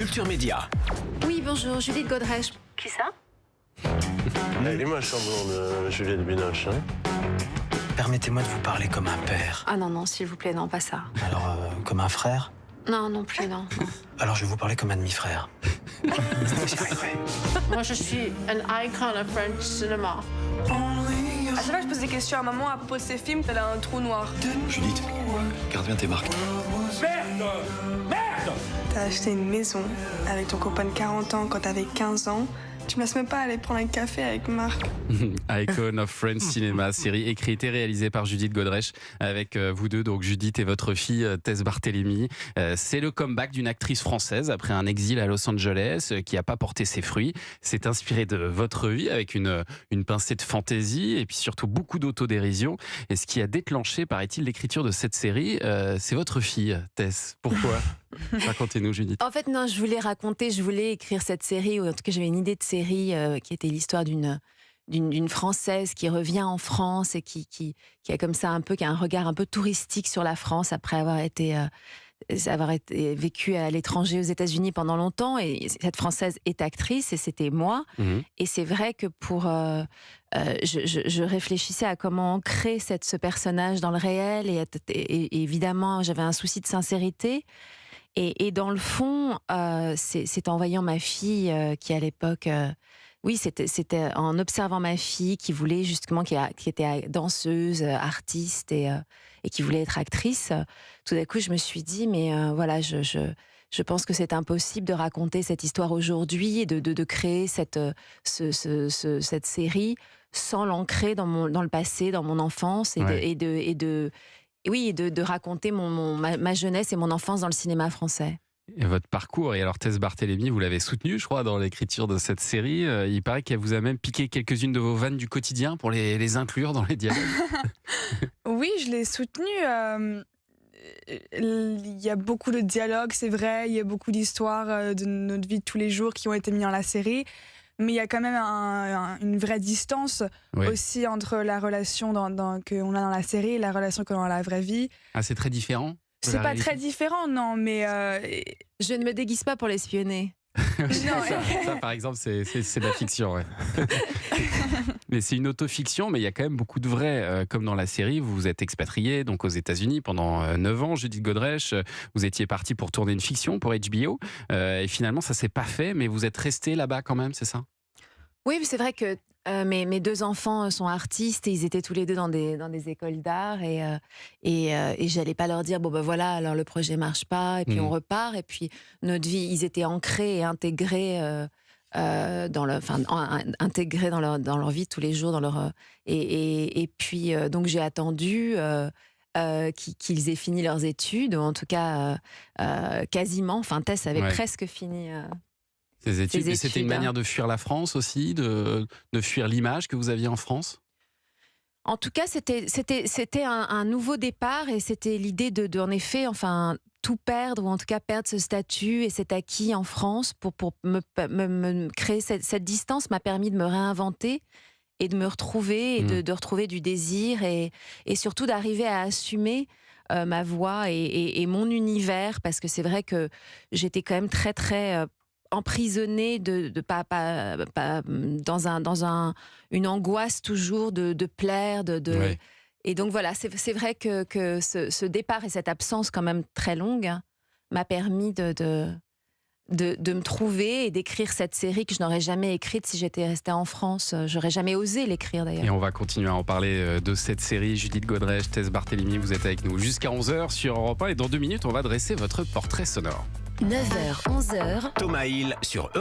Culture Média. Oui, bonjour, Judith Godrèche. Qui ça? Elle est moche, blonde, Juliette Binoche. Hein. Permettez-moi de vous parler comme un père. Ah non, s'il vous plaît, non, pas ça. Alors, comme un frère? Non, non plus, non. Alors, je vais vous parler comme un demi-frère. J'y arriverai. Moi, je suis un icon of French cinema. À chaque fois que je pose des questions à maman à propos de ses films, elle a un trou noir. Judith, garde bien tes marques. T'as acheté une maison avec ton copain de 40 ans quand t'avais 15 ans. Tu me laisses même pas aller prendre un café avec Marc. Icon of French Cinema, série écrite et réalisée par Judith Godrèche avec vous deux, donc Judith et votre fille Tess Barthélémy. C'est le comeback d'une actrice française après un exil à Los Angeles qui n'a pas porté ses fruits. C'est inspiré de votre vie avec une pincée de fantaisie et puis surtout beaucoup d'autodérision. Et ce qui a déclenché, paraît-il, l'écriture de cette série, c'est votre fille, Tess. Pourquoi? Racontez-nous, Judith. En fait, non, je voulais écrire cette série, ou en tout cas, j'avais une idée de série qui était l'histoire d'une Française qui revient en France et qui a comme ça qui a un regard un peu touristique sur la France après avoir été vécu à l'étranger aux États-Unis pendant longtemps. Et cette Française est actrice et c'était moi. Et c'est vrai que je réfléchissais à comment ancrer ce personnage dans le réel et évidemment, j'avais un souci de sincérité. Et dans le fond, c'est en voyant ma fille qui à l'époque, c'était en observant ma fille qui voulait justement, qui était danseuse, artiste et qui voulait être actrice. Tout d'un coup, je me suis dit, mais voilà, je pense que c'est impossible de raconter cette histoire aujourd'hui et de créer cette série sans l'ancrer dans le passé, dans mon enfance et de raconter ma jeunesse et mon enfance dans le cinéma français. Et votre parcours, et alors Tess Barthélémy, vous l'avez soutenue, je crois, dans l'écriture de cette série. Il paraît qu'elle vous a même piqué quelques-unes de vos vannes du quotidien pour les inclure dans les dialogues. Oui, je l'ai soutenue. Il y a beaucoup de dialogues, c'est vrai. Il y a beaucoup d'histoires de notre vie de tous les jours qui ont été mis dans la série. Mais il y a quand même une vraie distance aussi entre la relation qu'on a dans la série et la relation qu'on a dans la vraie vie. Ah, c'est très différent? C'est pas très différent, non, mais... Je ne me déguise pas pour l'espionner. ça, par exemple, c'est de la fiction, ouais. Mais c'est une autofiction, mais il y a quand même beaucoup de vrai. Comme dans la série, vous vous êtes expatrié donc aux États-Unis pendant 9 ans, Judith Godrèche. Vous étiez parti pour tourner une fiction pour HBO. Et finalement, ça s'est pas fait, mais vous êtes resté là-bas quand même, c'est ça? Oui, c'est vrai que mes deux enfants sont artistes et ils étaient tous les deux dans des écoles d'art et j'allais pas leur dire bon ben voilà, alors le projet marche pas et puis on repart, et puis notre vie, ils étaient ancrés et intégrés intégrés dans leur vie tous les jours, et puis donc j'ai attendu qu'ils aient fini leurs études, ou en tout cas quasiment. Enfin, Tess avait presque fini ces études. ses Et c'était une manière de fuir la France aussi, de fuir l'image que vous aviez en France? En tout cas, c'était un nouveau départ, et c'était l'idée en effet, enfin, tout perdre, ou en tout cas perdre ce statut et cet acquis en France pour me créer cette distance m'a permis de me réinventer et de me retrouver et de retrouver du désir et surtout d'arriver à assumer ma voix et mon univers, parce que c'est vrai que j'étais quand même très très emprisonnée pas dans une angoisse toujours de plaire, Et donc voilà, c'est vrai que ce départ et cette absence quand même très longue m'a permis de me trouver et d'écrire cette série que je n'aurais jamais écrite si j'étais restée en France. J'aurais jamais osé l'écrire d'ailleurs. Et on va continuer à en parler de cette série. Judith Godrèche, Tess Barthélémy, vous êtes avec nous jusqu'à 11h sur Europe 1, et dans 2 minutes, on va dresser votre portrait sonore. 9h, 11h. Thomas Hill sur Europe 1.